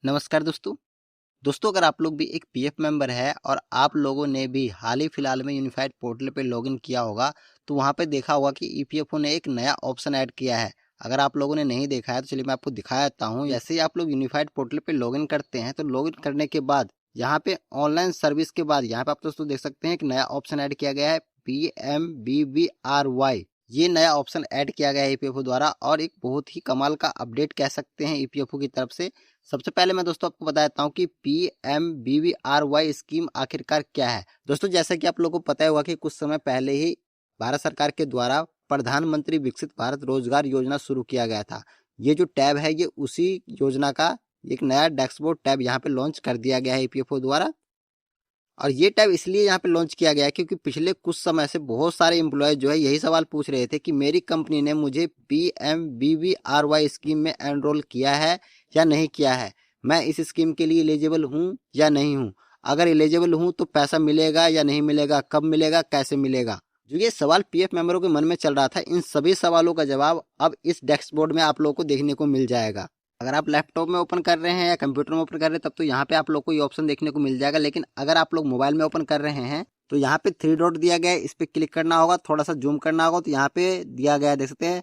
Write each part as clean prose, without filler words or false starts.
नमस्कार दोस्तों अगर आप लोग भी एक पीएफ मेंबर है और आप लोगों ने भी हाल ही फिलहाल में यूनिफाइड पोर्टल पे लॉगिन किया होगा तो वहां पे देखा होगा कि ईपीएफओ ने एक नया ऑप्शन ऐड किया है। अगर आप लोगों ने नहीं देखा है तो चलिए मैं आपको दिखा देता हूँ। जैसे ही आप लोग यूनिफाइड पोर्टल पे लॉगिन करते हैं तो लॉगिन करने के बाद यहाँ पे ऑनलाइन सर्विस के बाद यहाँ पे आप दोस्तों देख सकते हैं एक नया ऑप्शन ऐड किया गया है PMBBRY। ये नया ऑप्शन ऐड किया गया है ईपीएफओ द्वारा और एक बहुत ही कमाल का अपडेट कह सकते हैं ईपीएफओ की तरफ से। सबसे पहले मैं दोस्तों आपको बता देता हूँ कि PMBBRY स्कीम आखिरकार क्या है। दोस्तों जैसा कि आप लोगों को पता होगा कि कुछ समय पहले ही भारत सरकार के द्वारा प्रधानमंत्री विकसित भारत रोजगार योजना शुरू किया गया था। ये जो टैब है ये उसी योजना का एक नया डैशबोर्ड टैब यहाँ पे लॉन्च कर दिया गया है ईपीएफओ द्वारा। और ये टैब इसलिए यहाँ पे लॉन्च किया गया है क्योंकि पिछले कुछ समय से बहुत सारे एम्प्लॉय जो है यही सवाल पूछ रहे थे कि मेरी कंपनी ने मुझे PMBBRY स्कीम में एनरोल किया है या नहीं किया है, मैं इस स्कीम के लिए एलिजिबल हूँ या नहीं हूँ, अगर एलिजिबल हूँ तो पैसा मिलेगा या नहीं मिलेगा, कब मिलेगा, कैसे मिलेगा। जो ये सवाल पीएफ मेंबरों के मन में चल रहा था, इन सभी सवालों का जवाब अब इस डैशबोर्ड में आप लोगों को देखने को मिल जाएगा। अगर आप लैपटॉप में ओपन कर रहे हैं या कंप्यूटर में ओपन कर रहे हैं तब तो यहाँ पे आप लोग को ये ऑप्शन देखने को मिल जाएगा। लेकिन अगर आप लोग मोबाइल में ओपन कर रहे हैं तो यहाँ पे 3 डॉट दिया गया है, इस पे क्लिक करना होगा, थोड़ा सा जूम करना होगा तो यहाँ पे दिया गया है, देख सकते हैं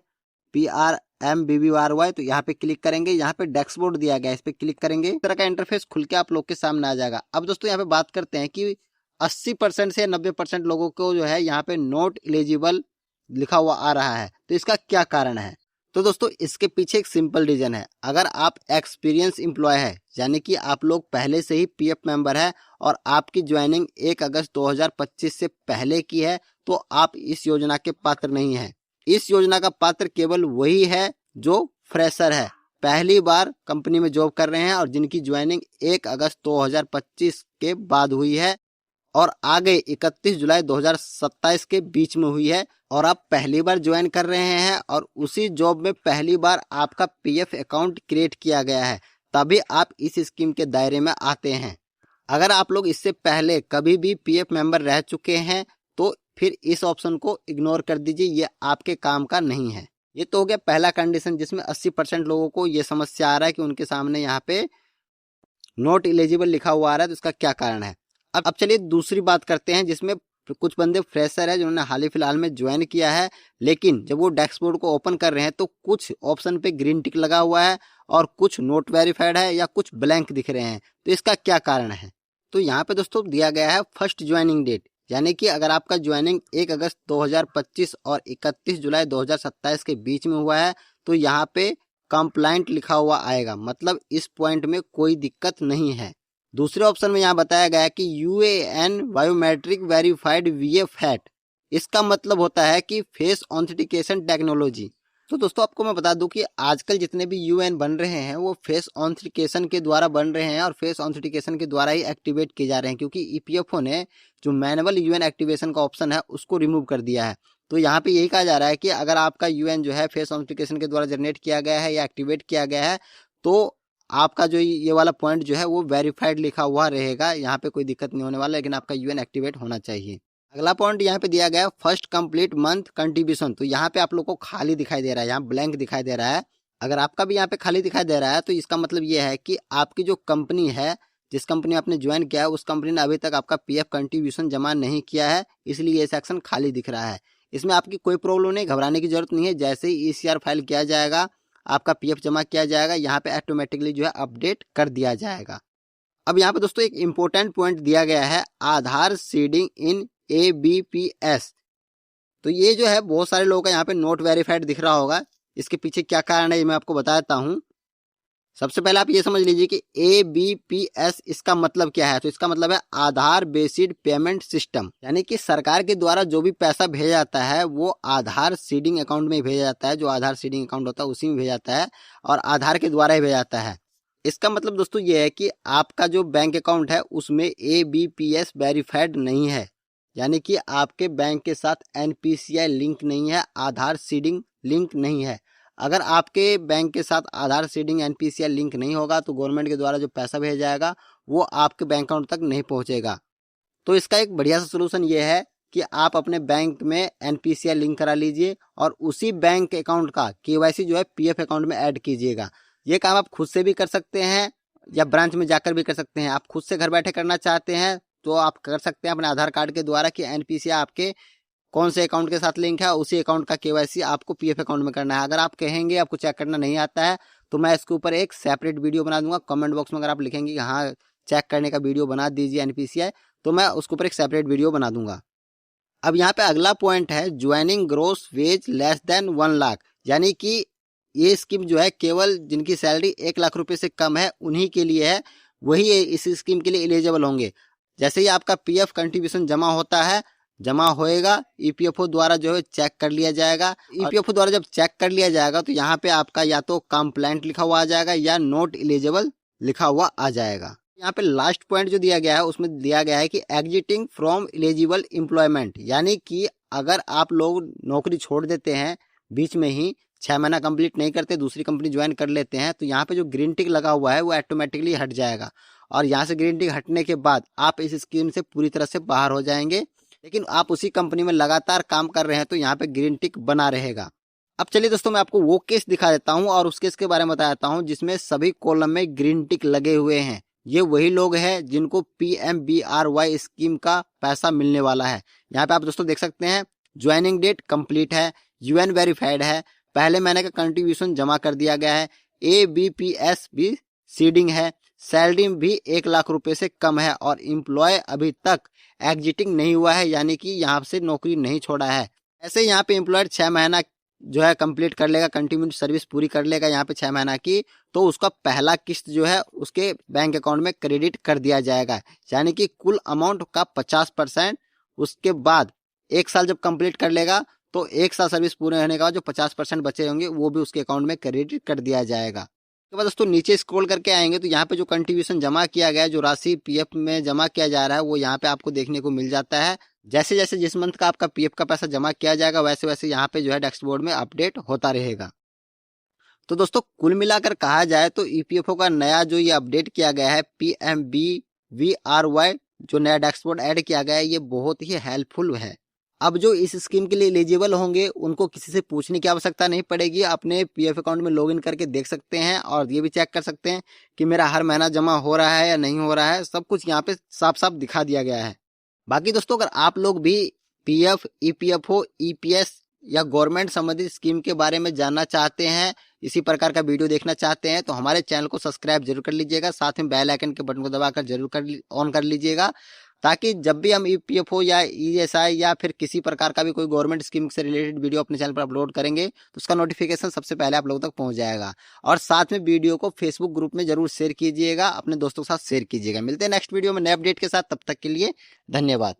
PRMBBRY। तो यहाँ पे क्लिक करेंगे, यहाँ पे डैशबोर्ड दिया गया है, इस पे क्लिक करेंगे, इस तरह का इंटरफेस खुल के आप लोग के सामने आ जाएगा। अब दोस्तों यहाँ पे बात करते हैं कि 80% से 90% लोगों को जो है यहाँ पे नॉट एलिजिबल लिखा हुआ आ रहा है। तो इसका क्या कारण है? तो दोस्तों इसके पीछे एक सिंपल रीजन है। अगर आप एक्सपीरियंस एम्प्लॉय है यानी कि आप लोग पहले से ही पीएफ मेंबर है और आपकी ज्वाइनिंग 1 अगस्त 2025 से पहले की है तो आप इस योजना के पात्र नहीं है। इस योजना का पात्र केवल वही है जो फ्रेशर है, पहली बार कंपनी में जॉब कर रहे हैं और जिनकी ज्वाइनिंग 1 अगस्त 2025 के बाद हुई है और आगे 31 जुलाई 2027 के बीच में हुई है और आप पहली बार ज्वाइन कर रहे हैं और उसी जॉब में पहली बार आपका पीएफ अकाउंट क्रिएट किया गया है, तभी आप इस स्कीम के दायरे में आते हैं। अगर आप लोग इससे पहले कभी भी पीएफ मेंबर रह चुके हैं तो फिर इस ऑप्शन को इग्नोर कर दीजिए, ये आपके काम का नहीं है। ये तो हो गया पहला कंडीशन जिसमें 80% लोगों को ये समस्या आ रहा है कि उनके सामने यहाँ पे नॉट एलिजिबल लिखा हुआ आ रहा है, तो इसका क्या कारण है। अब चलिए दूसरी बात करते हैं जिसमें कुछ बंदे फ्रेशर है जिन्होंने हाल ही फिलहाल में ज्वाइन किया है, लेकिन जब वो डैशबोर्ड को ओपन कर रहे हैं तो कुछ ऑप्शन पे ग्रीन टिक लगा हुआ है और कुछ नोट वेरीफाइड है या कुछ ब्लैंक दिख रहे हैं। तो इसका क्या कारण है? तो यहाँ पे दोस्तों दिया गया है फर्स्ट ज्वाइनिंग डेट, यानी कि अगर आपका ज्वाइनिंग 1 अगस्त 2025 और 31 जुलाई 2027 के बीच में हुआ है तो यहाँ पे कंप्लाइंट लिखा हुआ आएगा, मतलब इस पॉइंट में कोई दिक्कत नहीं है। दूसरे ऑप्शन में यहाँ बताया गया है कि UAN बायोमेट्रिक वेरीफाइड VFAT, इसका मतलब होता है कि फेस ऑथेंटिकेशन टेक्नोलॉजी। तो दोस्तों आपको मैं बता दूं कि आजकल जितने भी UN बन रहे हैं वो फेस ऑथेंटिकेशन के द्वारा बन रहे हैं और फेस ऑथेंटिकेशन के द्वारा ही एक्टिवेट किए जा रहे हैं, क्योंकि ईपीएफओ ने जो मैनुअल UN एक्टिवेशन का ऑप्शन है उसको रिमूव कर दिया है। तो यहाँ पे यही कहा जा रहा है कि अगर आपका UN जो है फेस ऑथेंटिकेशन के द्वारा जनरेट किया गया है या एक्टिवेट किया गया है तो आपका जो ये वाला पॉइंट जो है वो वेरीफाइड लिखा हुआ रहेगा, यहाँ पे कोई दिक्कत नहीं होने वाला, लेकिन आपका UN एक्टिवेट होना चाहिए। अगला पॉइंट यहाँ पे दिया गया है फर्स्ट कंप्लीट मंथ कंट्रीब्यूशन। तो यहाँ पे आप लोग को खाली दिखाई दे रहा है, यहाँ ब्लैंक दिखाई दे रहा है। अगर आपका भी यहाँ पे खाली दिखाई दे रहा है तो इसका मतलब ये है कि आपकी जो कंपनी है, जिस कंपनी में आपने ज्वाइन किया है उस कंपनी ने अभी तक आपका पीएफ कंट्रीब्यूशन जमा नहीं किया है, इसलिए ये सेक्शन खाली दिख रहा है। इसमें आपकी कोई प्रॉब्लम नहीं, घबराने की जरूरत नहीं है। जैसे ही ECR फाइल किया जाएगा, आपका पीएफ जमा किया जाएगा, यहाँ पे ऑटोमेटिकली जो है अपडेट कर दिया जाएगा। अब यहाँ पे दोस्तों एक इंपॉर्टेंट पॉइंट दिया गया है आधार सीडिंग इन ABPS। तो ये जो है बहुत सारे लोगों का यहाँ पे नोट वेरीफाइड दिख रहा होगा, इसके पीछे क्या कारण है ये मैं आपको बता देता हूँ। सबसे पहले आप ये समझ लीजिए कि ABPS इसका मतलब क्या है। तो इसका मतलब है आधार बेस्ड पेमेंट सिस्टम, यानी कि सरकार के द्वारा जो भी पैसा भेजा जाता है वो आधार सीडिंग अकाउंट में भेजा जाता है, जो आधार सीडिंग अकाउंट होता है उसी में भेजा जाता है और आधार के द्वारा ही भेजा जाता है। इसका मतलब दोस्तों ये है कि आपका जो बैंक अकाउंट है उसमें ABPS वेरीफाइड नहीं है, यानी कि आपके बैंक के साथ NPCI लिंक नहीं है, आधार सीडिंग लिंक नहीं है। अगर आपके बैंक के साथ आधार सीडिंग NPCI लिंक नहीं होगा तो गवर्नमेंट के द्वारा जो पैसा भेजा जाएगा वो आपके बैंक अकाउंट तक नहीं पहुंचेगा। तो इसका एक बढ़िया सा सोल्यूशन ये है कि आप अपने बैंक में NPCI लिंक करा लीजिए और उसी बैंक अकाउंट का KYC जो है पीएफ अकाउंट में ऐड कीजिएगा। ये काम आप खुद से भी कर सकते हैं या ब्रांच में जाकर भी कर सकते हैं। आप खुद से घर बैठे करना चाहते हैं तो आप कर सकते हैं अपने आधार कार्ड के द्वारा कि एनपीसीआई आपके कौन से अकाउंट के साथ लिंक है, उसी अकाउंट का केवाईसी आपको पीएफ अकाउंट में करना है। अगर आप कहेंगे आपको चेक करना नहीं आता है तो मैं इसके ऊपर एक सेपरेट वीडियो बना दूंगा। कमेंट बॉक्स में अगर आप लिखेंगे कि हाँ चेक करने का वीडियो बना दीजिए एनपीसीआई, तो मैं उसके ऊपर एक सेपरेट वीडियो बना दूंगा। अब यहाँ पे अगला पॉइंट है joining gross wage less than 1 lakh, यानी कि ये स्कीम जो है केवल जिनकी सैलरी 1 लाख रुपए से कम है उन्हीं के लिए है, वही इस स्कीम के लिए एलिजिबल होंगे। जैसे ही आपका पीएफ कंट्रीब्यूशन जमा होता है, जमा होएगा, ईपीएफओ द्वारा जो है चेक कर लिया जाएगा। ईपीएफओ द्वारा जब चेक कर लिया जाएगा तो यहाँ पे आपका या तो कंप्लेंट लिखा हुआ आ जाएगा या नॉट एलिजिबल लिखा हुआ आ जाएगा। यहाँ पे लास्ट पॉइंट जो दिया गया है उसमें दिया गया है कि एग्जिटिंग फ्रॉम एलिजिबल एम्प्लॉयमेंट, यानी कि अगर आप लोग नौकरी छोड़ देते हैं बीच में ही, 6 महीना कंप्लीट नहीं करते, दूसरी कंपनी ज्वाइन कर लेते हैं, तो यहाँ पे जो ग्रीन टिक लगा हुआ है वो ऑटोमेटिकली हट जाएगा और यहाँ से ग्रीन टिक हटने के बाद आप इस स्कीम से पूरी तरह से बाहर हो जाएंगे। लेकिन आप उसी कंपनी में लगातार काम कर रहे हैं तो यहाँ पे ग्रीन टिक बना रहेगा। अब चलिए दोस्तों मैं आपको वो केस दिखा देता हूँ और उस केस के बारे में बता देता हूँ जिसमें सभी कॉलम में ग्रीन टिक लगे हुए हैं। ये वही लोग हैं जिनको PMBRY स्कीम का पैसा मिलने वाला है। यहाँ पे आप दोस्तों देख सकते हैं ज्वाइनिंग डेट कंप्लीट है, यूएन वेरीफाइड है, पहले महीने का कंट्रीब्यूशन जमा कर दिया गया है, ABPS भी सीडिंग है, सैलरी भी 1 लाख रुपए से कम है और एम्प्लॉय अभी तक एग्जिटिंग नहीं हुआ है, यानी कि यहाँ से नौकरी नहीं छोड़ा है। ऐसे यहाँ पे एम्प्लॉयर 6 महीना जो है कंप्लीट कर लेगा, कंटिन्यू सर्विस पूरी कर लेगा यहाँ पे 6 महीना की, तो उसका पहला किस्त जो है उसके बैंक अकाउंट में क्रेडिट कर दिया जाएगा, यानी कि कुल अमाउंट का 50%। उसके बाद 1 साल जब कंप्लीट कर लेगा तो 1 साल सर्विस पूरे होने के बाद जो 50% बचे होंगे वो भी उसके अकाउंट में क्रेडिट कर दिया जाएगा। उसके बाद दोस्तों नीचे स्क्रॉल करके आएंगे तो यहाँ पे जो कंट्रीब्यूशन जमा किया गया है, जो राशि पीएफ में जमा किया जा रहा है, वो यहाँ पे आपको देखने को मिल जाता है। जैसे जैसे जिस मंथ का आपका पीएफ का पैसा जमा किया जाएगा वैसे वैसे यहाँ पे जो है डैशबोर्ड में अपडेट होता रहेगा। तो दोस्तों कुल मिलाकर कहा जाए तो ईपीएफओ का नया जो ये अपडेट किया गया है PMBVRY, जो नया डैशबोर्ड ऐड किया गया है, ये बहुत ही हेल्पफुल है। अब जो इस स्कीम के लिए एलिजिबल होंगे उनको किसी से पूछने की आवश्यकता नहीं पड़ेगी, अपने पीएफ अकाउंट में लॉगिन करके देख सकते हैं और ये भी चेक कर सकते हैं कि मेरा हर महीना जमा हो रहा है या नहीं हो रहा है। सब कुछ यहाँ पे साफ साफ दिखा दिया गया है। बाकी दोस्तों अगर आप लोग भी पीएफ, ईपीएफओ, ईपीएस या गवर्नमेंट संबंधित स्कीम के बारे में जानना चाहते हैं, इसी प्रकार का वीडियो देखना चाहते हैं, तो हमारे चैनल को सब्सक्राइब जरूर कर लीजिएगा, साथ में बेल आइकन के बटन को दबाकर जरूर ऑन कर लीजिएगा, ताकि जब भी हम ईपीएफओ या ईएसआई या फिर किसी प्रकार का भी कोई गवर्नमेंट स्कीम से रिलेटेड वीडियो अपने चैनल पर अपलोड करेंगे तो उसका नोटिफिकेशन सबसे पहले आप लोगों तक पहुंच जाएगा। और साथ में वीडियो को फेसबुक ग्रुप में जरूर शेयर कीजिएगा, अपने दोस्तों के साथ शेयर कीजिएगा। मिलते हैं नेक्स्ट वीडियो में नए अपडेट के साथ, तब तक के लिए धन्यवाद।